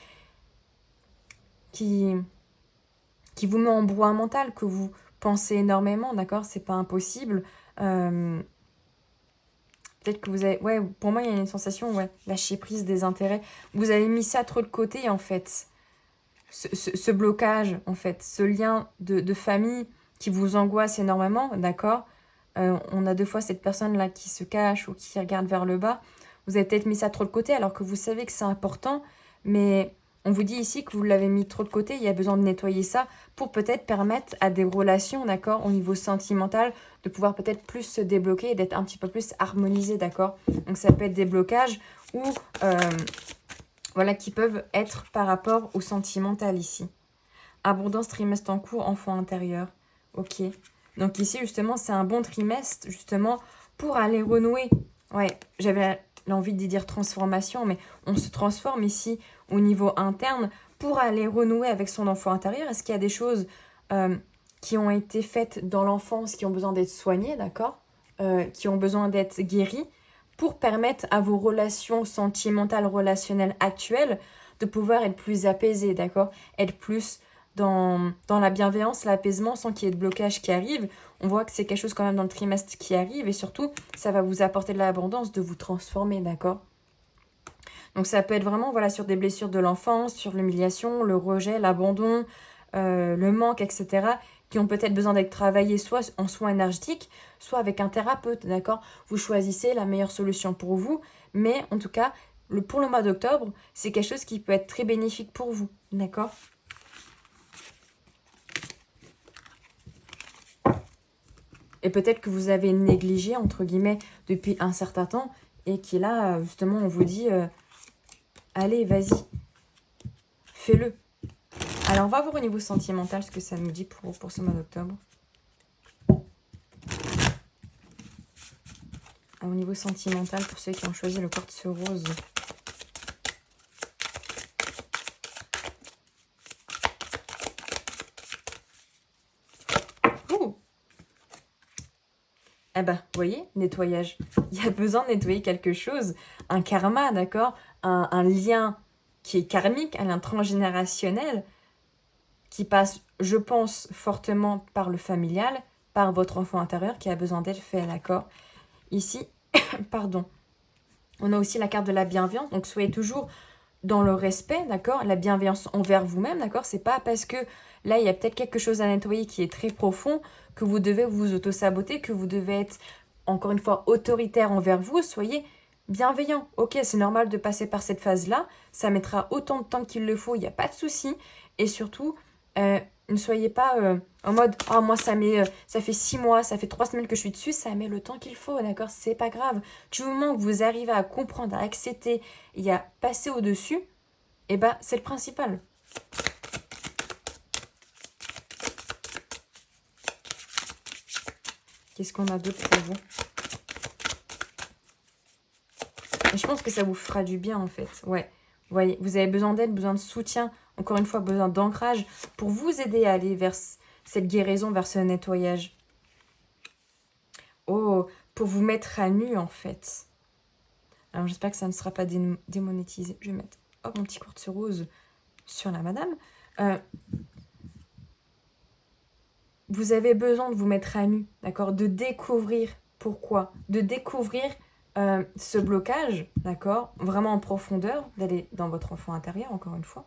qui vous met en brouhaha mental, que vous pensez énormément, d'accord? C'est pas impossible. Peut-être que vous avez... Ouais, pour moi, il y a une sensation, ouais, lâcher prise des intérêts. Vous avez mis ça trop de côté, en fait. Ce blocage, en fait, ce lien de famille qui vous angoisse énormément, d'accord. On a deux fois cette personne-là qui se cache ou qui regarde vers le bas. Vous avez peut-être mis ça trop de côté alors que vous savez que c'est important, mais on vous dit ici que vous l'avez mis trop de côté, il y a besoin de nettoyer ça pour peut-être permettre à des relations, d'accord, au niveau sentimental, de pouvoir peut-être plus se débloquer et d'être un petit peu plus harmonisé, d'accord. Donc ça peut être des blocages ou... voilà, qui peuvent être par rapport au sentimental ici. Abondance, trimestre en cours, enfant intérieur. Ok. Donc ici, justement, c'est un bon trimestre, justement, pour aller renouer. Ouais, j'avais l'envie de dire transformation, mais on se transforme ici au niveau interne pour aller renouer avec son enfant intérieur. Est-ce qu'il y a des choses qui ont été faites dans l'enfance, qui ont besoin d'être soignées, d'accord, qui ont besoin d'être guéries, pour permettre à vos relations sentimentales, relationnelles actuelles de pouvoir être plus apaisées, d'accord? Être plus dans la bienveillance, l'apaisement, sans qu'il y ait de blocage qui arrive. On voit que c'est quelque chose quand même dans le trimestre qui arrive et surtout, ça va vous apporter de l'abondance, de vous transformer, d'accord? Donc ça peut être vraiment voilà, sur des blessures de l'enfance, sur l'humiliation, le rejet, l'abandon, le manque, etc., qui ont peut-être besoin d'être travaillés soit en soins énergétiques, soit avec un thérapeute, d'accord? Vous choisissez la meilleure solution pour vous, mais en tout cas, pour le mois d'octobre, c'est quelque chose qui peut être très bénéfique pour vous, d'accord? Et peut-être que vous avez négligé, entre guillemets, depuis un certain temps, et qui là, justement, on vous dit, allez, vas-y, fais-le. Alors, on va voir au niveau sentimental ce que ça nous dit pour ce mois d'octobre. Au niveau sentimental, pour ceux qui ont choisi le quartz rose. Ouh! Eh ben, vous voyez, nettoyage. Il y a besoin de nettoyer quelque chose, un karma, d'accord, un lien qui est karmique, un lien transgénérationnel, qui passe, je pense, fortement par le familial, par votre enfant intérieur qui a besoin d'être fait, d'accord? Ici, pardon, on a aussi la carte de la bienveillance, donc soyez toujours dans le respect, d'accord? La bienveillance envers vous-même, d'accord? C'est pas parce que là, il y a peut-être quelque chose à nettoyer qui est très profond que vous devez vous auto-saboter, que vous devez être, encore une fois, autoritaire envers vous. Soyez bienveillant. Ok, c'est normal de passer par cette phase-là. Ça mettra autant de temps qu'il le faut, il n'y a pas de souci. Et surtout, ne soyez pas en mode « Oh, moi, ça fait 6 mois, ça fait 3 semaines que je suis dessus, ça met le temps qu'il faut, d'accord? C'est pas grave. » Du moment que vous arrivez à comprendre, à accepter et à passer au-dessus, et ben, c'est le principal. Qu'est-ce qu'on a d'autre pour vous? Et je pense que ça vous fera du bien, en fait. Ouais. Vous voyez, vous avez besoin d'aide, besoin de soutien, encore une fois, besoin d'ancrage pour vous aider à aller vers cette guérison, vers ce nettoyage. Oh, pour vous mettre à nu, en fait. Alors, j'espère que ça ne sera pas démonétisé. Je vais mettre, hop, mon petit quartz rose sur la madame. vous avez besoin de vous mettre à nu, d'accord? De découvrir pourquoi, de découvrir ce blocage, d'accord? Vraiment en profondeur, d'aller dans votre enfant intérieur, encore une fois,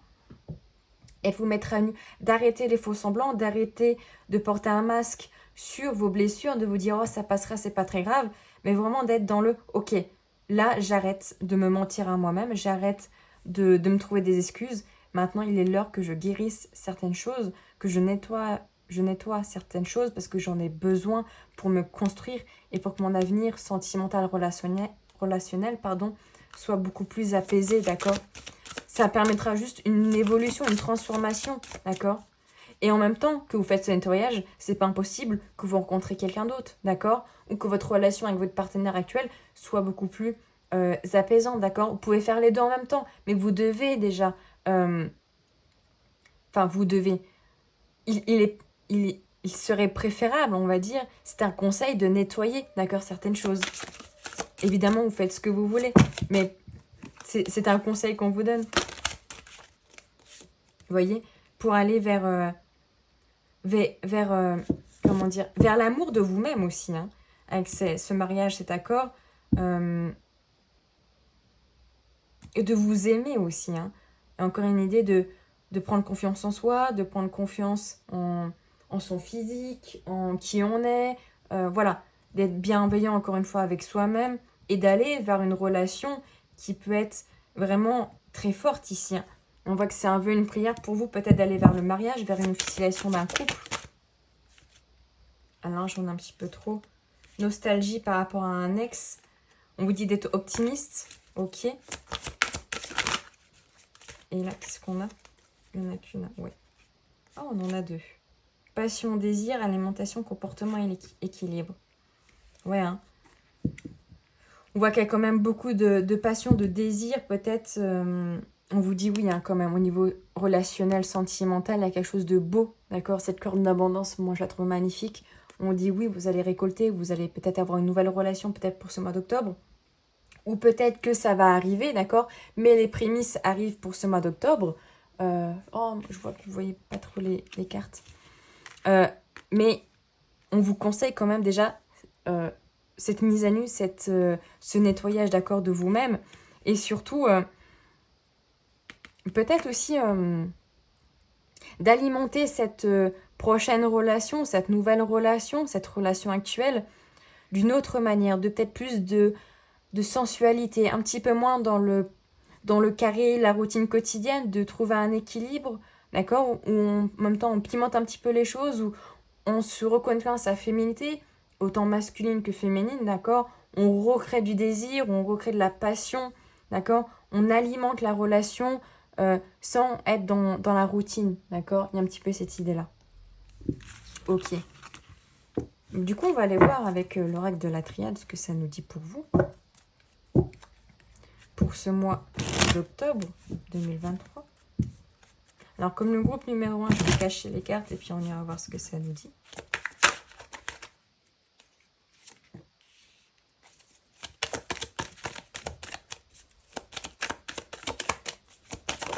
et de vous mettre à nu, d'arrêter les faux semblants, d'arrêter de porter un masque sur vos blessures, de vous dire « Oh, ça passera, c'est pas très grave », mais vraiment d'être dans le « Ok, là, j'arrête de me mentir à moi-même, j'arrête de me trouver des excuses. Maintenant, il est l'heure que je guérisse certaines choses, que je nettoie certaines choses parce que j'en ai besoin pour me construire et pour que mon avenir sentimental relationnel soit beaucoup plus apaisé, d'accord? Ça permettra juste une évolution, une transformation, d'accord? Et en même temps que vous faites ce nettoyage, c'est pas impossible que vous rencontrez quelqu'un d'autre, d'accord? Ou que votre relation avec votre partenaire actuel soit beaucoup plus apaisante, d'accord? Vous pouvez faire les deux en même temps, mais vous devez déjà... vous devez... Il serait préférable, on va dire, c'est un conseil de nettoyer, d'accord, certaines choses. Évidemment, vous faites ce que vous voulez, mais c'est un conseil qu'on vous donne. Vous voyez, pour aller vers l'amour de vous-même aussi, hein, avec ce mariage, cet accord, et de vous aimer aussi. Hein. Et encore une idée de prendre confiance en soi, de prendre confiance en son physique, en qui on est, voilà, d'être bienveillant encore une fois avec soi-même et d'aller vers une relation qui peut être vraiment très forte ici. Hein. On voit que c'est un vœu, une prière pour vous, peut-être d'aller vers le mariage, vers une officialisation d'un couple. Alors, j'en ai un petit peu trop. Nostalgie par rapport à un ex. On vous dit d'être optimiste. Ok. Et là, qu'est-ce qu'on a? Il n'y en a qu'une. Ouais. Oh, on en a deux. Passion, désir, alimentation, comportement et équilibre. Ouais, hein. On voit qu'il y a quand même beaucoup de passion, de désir. Peut-être, on vous dit oui, hein, quand même, au niveau relationnel, sentimental, il y a quelque chose de beau. D'accord? Cette corde d'abondance, moi, je la trouve magnifique. On dit oui, vous allez récolter, vous allez peut-être avoir une nouvelle relation, peut-être pour ce mois d'octobre. Ou peut-être que ça va arriver, d'accord? Mais les prémices arrivent pour ce mois d'octobre. Oh, je vois que vous ne voyez pas trop les cartes. Mais on vous conseille quand même déjà cette mise à nu, ce nettoyage d'accord de vous-même. Et surtout, peut-être aussi d'alimenter cette prochaine relation, cette nouvelle relation, cette relation actuelle d'une autre manière, de peut-être plus de sensualité, un petit peu moins dans le carré, la routine quotidienne, de trouver un équilibre, d'accord, où en même temps on pimente un petit peu les choses, où on se reconnaît dans sa féminité, autant masculine que féminine, d'accord, on recrée du désir, on recrée de la passion, d'accord, on alimente la relation sans être dans la routine, d'accord, il y a un petit peu cette idée-là. Ok. Du coup, on va aller voir avec l'oracle de la triade ce que ça nous dit pour vous. Pour ce mois d'octobre 2023. Alors, comme le groupe numéro 1, je vais cacher les cartes et puis on ira voir ce que ça nous dit.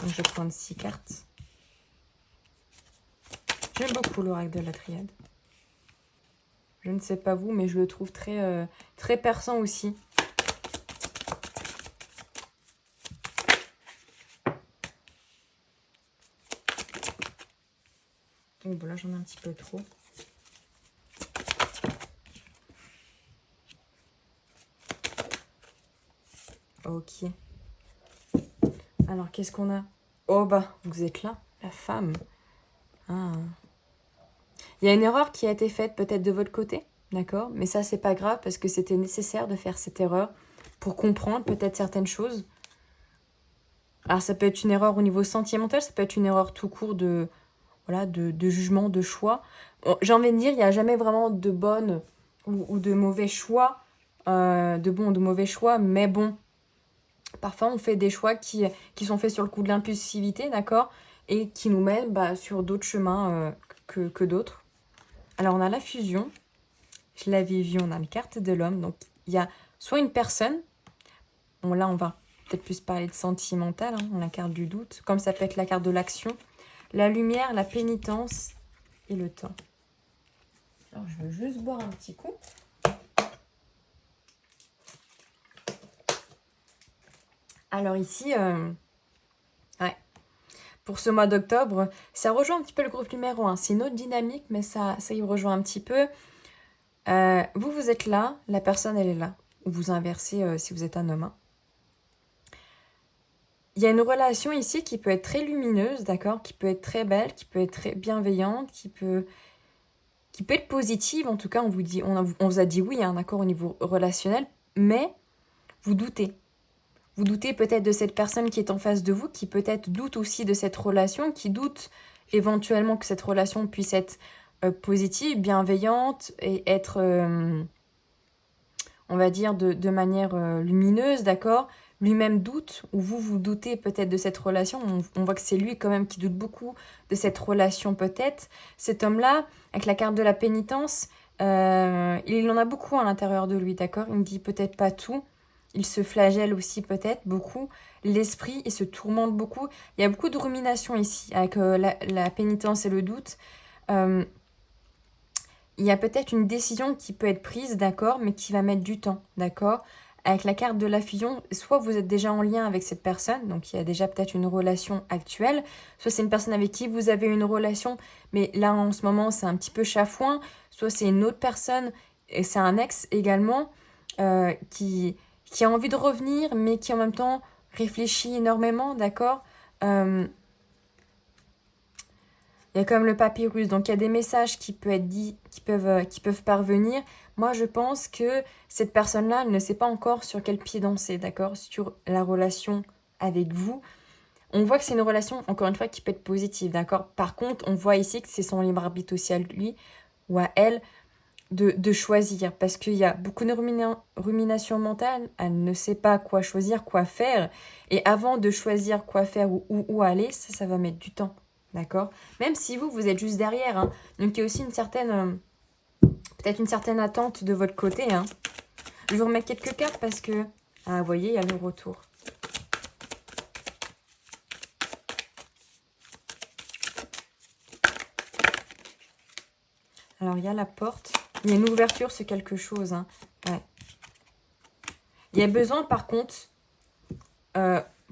Donc, je vais prendre 6 cartes. J'aime beaucoup l'oracle de la triade. Je ne sais pas vous, mais je le trouve très, très perçant aussi. Oh, bon, là, j'en ai un petit peu trop. Ok. Alors, qu'est-ce qu'on a? Oh, bah, vous êtes là, la femme. Ah. Il y a une erreur qui a été faite peut-être de votre côté, d'accord? Mais ça, c'est pas grave parce que c'était nécessaire de faire cette erreur pour comprendre peut-être certaines choses. Alors, ça peut être une erreur au niveau sentimental, ça peut être une erreur tout court de jugement, de choix. J'ai envie de dire, il n'y a jamais vraiment de bonnes ou de mauvais choix, de bons ou de mauvais choix, mais bon, parfois on fait des choix qui sont faits sur le coup de l'impulsivité, d'accord? Et qui nous mènent sur d'autres chemins que d'autres. Alors, on a la fusion. Je l'avais vu, on a une carte de l'homme. Donc, il y a soit une personne. Bon, là, on va peut-être plus parler de sentimental. Hein, on a la carte du doute. Comme ça peut être la carte de l'action. La lumière, la pénitence et le temps. Alors, je veux juste boire un petit coup. Alors ici, ouais, pour ce mois d'octobre, ça rejoint un petit peu le groupe numéro 1. C'est une autre dynamique, mais ça y rejoint un petit peu. Vous êtes là, la personne, elle est là. Ou vous inversez si vous êtes un homme. Hein. Il y a une relation ici qui peut être très lumineuse, d'accord, qui peut être très belle, qui peut être très bienveillante, qui peut être positive. En tout cas, on vous a dit oui, hein, d'accord, au niveau relationnel, mais vous doutez. Vous doutez peut-être de cette personne qui est en face de vous, qui peut-être doute aussi de cette relation, qui doute éventuellement que cette relation puisse être positive, bienveillante et être, on va dire, de manière lumineuse, d'accord. Lui-même doute, ou vous doutez peut-être de cette relation. On voit que c'est lui quand même qui doute beaucoup de cette relation peut-être. Cet homme-là, avec la carte de la pénitence, il en a beaucoup à l'intérieur de lui, d'accord. Il ne dit peut-être pas tout. Il se flagelle aussi peut-être beaucoup. L'esprit, il se tourmente beaucoup. Il y a beaucoup de rumination ici, avec la pénitence et le doute. Il y a peut-être une décision qui peut être prise, d'accord, mais qui va mettre du temps, d'accord. Avec la carte de la fusion, soit vous êtes déjà en lien avec cette personne, donc il y a déjà peut-être une relation actuelle, soit c'est une personne avec qui vous avez une relation, mais là en ce moment c'est un petit peu chafouin, soit c'est une autre personne, et c'est un ex également, qui a envie de revenir, mais qui en même temps réfléchit énormément, d'accord. Il y a comme le papyrus, donc il y a des messages qui peuvent être dits, qui peuvent parvenir. Moi, je pense que cette personne-là, elle ne sait pas encore sur quel pied danser, d'accord, sur la relation avec vous. On voit que c'est une relation, encore une fois, qui peut être positive, d'accord. Par contre, on voit ici que c'est son libre arbitre aussi à lui ou à elle de choisir, parce qu'il y a beaucoup de rumination mentale, elle ne sait pas quoi choisir, quoi faire, et avant de choisir quoi faire ou où aller, ça va mettre du temps. D'accord. Même si vous êtes juste derrière. Hein. Donc, il y a aussi une certaine... peut-être une certaine attente de votre côté. Hein. Je vais vous remettre quelques cartes parce que... Ah, vous voyez, il y a le retour. Alors, il y a la porte. Il y a une ouverture sur quelque chose. Hein. Ouais. Il y a besoin, par contre...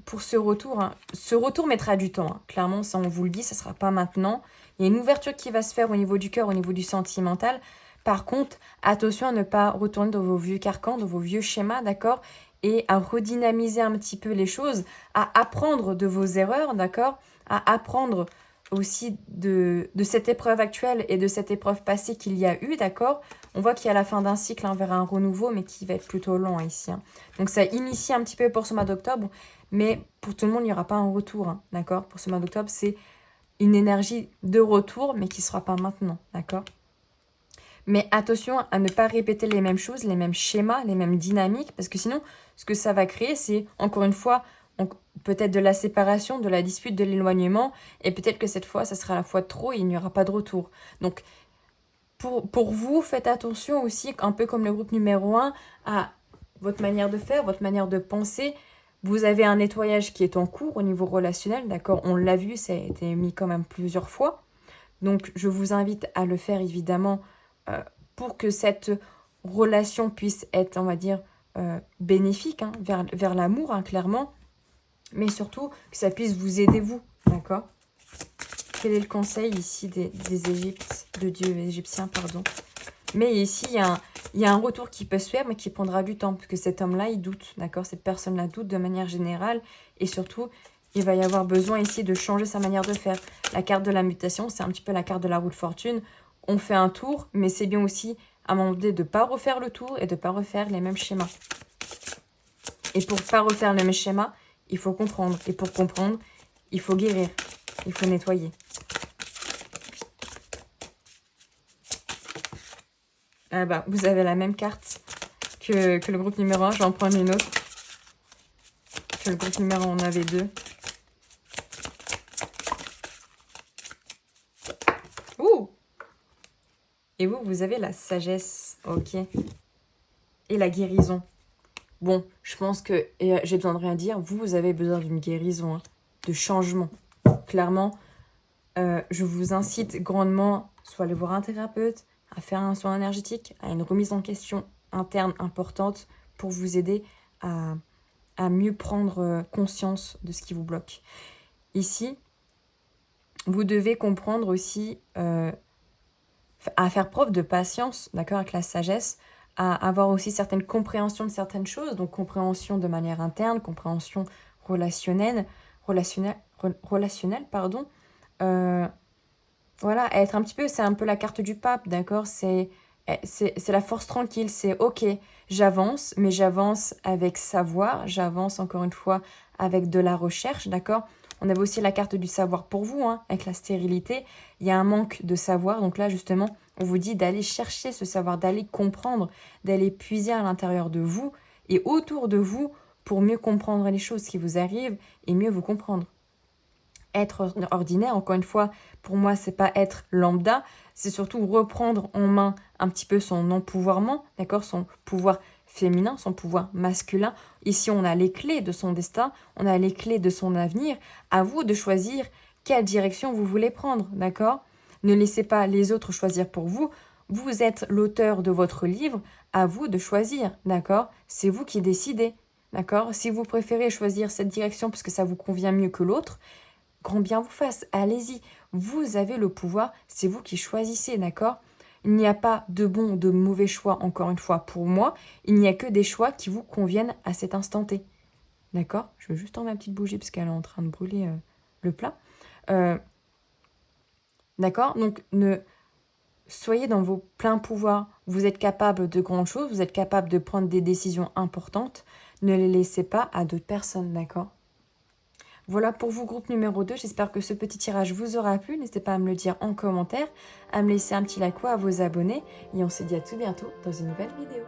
pour ce retour, hein. Ce retour mettra du temps. Hein. Clairement, ça on vous le dit, ça ne sera pas maintenant. Il y a une ouverture qui va se faire au niveau du cœur, au niveau du sentimental. Par contre, attention à ne pas retourner dans vos vieux carcans, dans vos vieux schémas, d'accord. Et à redynamiser un petit peu les choses, à apprendre de vos erreurs, d'accord. À apprendre aussi de cette épreuve actuelle et de cette épreuve passée qu'il y a eu, d'accord. On voit qu'il y a la fin d'un cycle vers un renouveau, mais qui va être plutôt long ici. Hein. Donc ça initie un petit peu pour ce mois d'octobre, mais pour tout le monde, il n'y aura pas un retour, hein, d'accord. Pour ce mois d'octobre, c'est une énergie de retour, mais qui ne sera pas maintenant, d'accord. Mais attention à ne pas répéter les mêmes choses, les mêmes schémas, les mêmes dynamiques, parce que sinon, ce que ça va créer, c'est, encore une fois, peut-être de la séparation, de la dispute, de l'éloignement, et peut-être que cette fois, ça sera la fois de trop et il n'y aura pas de retour. Donc, pour vous, faites attention aussi, un peu comme le groupe numéro 1, à votre manière de faire, votre manière de penser. Vous avez un nettoyage qui est en cours au niveau relationnel, d'accord. On l'a vu, ça a été mis quand même plusieurs fois. Donc, je vous invite à le faire, évidemment, pour que cette relation puisse être, on va dire, bénéfique, hein, vers l'amour, hein, clairement. Mais surtout, que ça puisse vous aider, vous, d'accord. Quel est le conseil ici des dieux égyptiens, pardon. Mais ici, il y a un retour qui peut se faire, mais qui prendra du temps, parce que cet homme-là, il doute, d'accord. Cette personne-là doute de manière générale, et surtout, il va y avoir besoin ici de changer sa manière de faire. La carte de la mutation, c'est un petit peu la carte de la roue de fortune. On fait un tour, mais c'est bien aussi, à un moment donné, de ne pas refaire le tour et de ne pas refaire les mêmes schémas. Et pour ne pas refaire les mêmes schémas, il faut comprendre. Et pour comprendre, il faut guérir. Il faut nettoyer. Ah bah, vous avez la même carte que le groupe numéro 1. Je vais en prendre une autre. Que le groupe numéro 1 en avait deux. Ouh! Et vous avez la sagesse. Ok. Et la guérison. Bon, je pense que j'ai besoin de rien dire. Vous avez besoin d'une guérison, hein, de changement. Clairement, je vous incite grandement, soit à aller voir un thérapeute, à faire un soin énergétique, à une remise en question interne importante pour vous aider à mieux prendre conscience de ce qui vous bloque. Ici, vous devez comprendre aussi à faire preuve de patience, d'accord, avec la sagesse, à avoir aussi certaines compréhensions de certaines choses, donc compréhension de manière interne, compréhension relationnelle, pardon. Voilà, être un petit peu, c'est un peu la carte du pape, d'accord, c'est la force tranquille, c'est ok, j'avance, mais j'avance avec savoir, j'avance encore une fois avec de la recherche, d'accord. On avait aussi la carte du savoir pour vous, hein, avec la stérilité, il y a un manque de savoir, donc là justement, on vous dit d'aller chercher ce savoir, d'aller comprendre, d'aller puiser à l'intérieur de vous et autour de vous pour mieux comprendre les choses qui vous arrivent et mieux vous comprendre. Être ordinaire, encore une fois, pour moi, c'est pas être lambda, c'est surtout reprendre en main un petit peu son empouvoirment, d'accord, son pouvoir féminin, son pouvoir masculin. Ici, on a les clés de son destin, on a les clés de son avenir. À vous de choisir quelle direction vous voulez prendre, d'accord? Ne laissez pas les autres choisir pour vous. Vous êtes l'auteur de votre livre, à vous de choisir, d'accord? C'est vous qui décidez, d'accord? Si vous préférez choisir cette direction parce que ça vous convient mieux que l'autre, grand bien vous fasse, allez-y, vous avez le pouvoir, c'est vous qui choisissez, d'accord? Il n'y a pas de bon ou de mauvais choix, encore une fois, pour moi, il n'y a que des choix qui vous conviennent à cet instant T, d'accord? Je veux juste enlever ma petite bougie parce qu'elle est en train de brûler le plat. D'accord? Donc, soyez dans vos pleins pouvoirs, vous êtes capable de grandes choses, vous êtes capable de prendre des décisions importantes, ne les laissez pas à d'autres personnes, d'accord? Voilà pour vous, groupe numéro 2. J'espère que ce petit tirage vous aura plu. N'hésitez pas à me le dire en commentaire, à me laisser un petit like ou à vous abonner. Et on se dit à tout bientôt dans une nouvelle vidéo.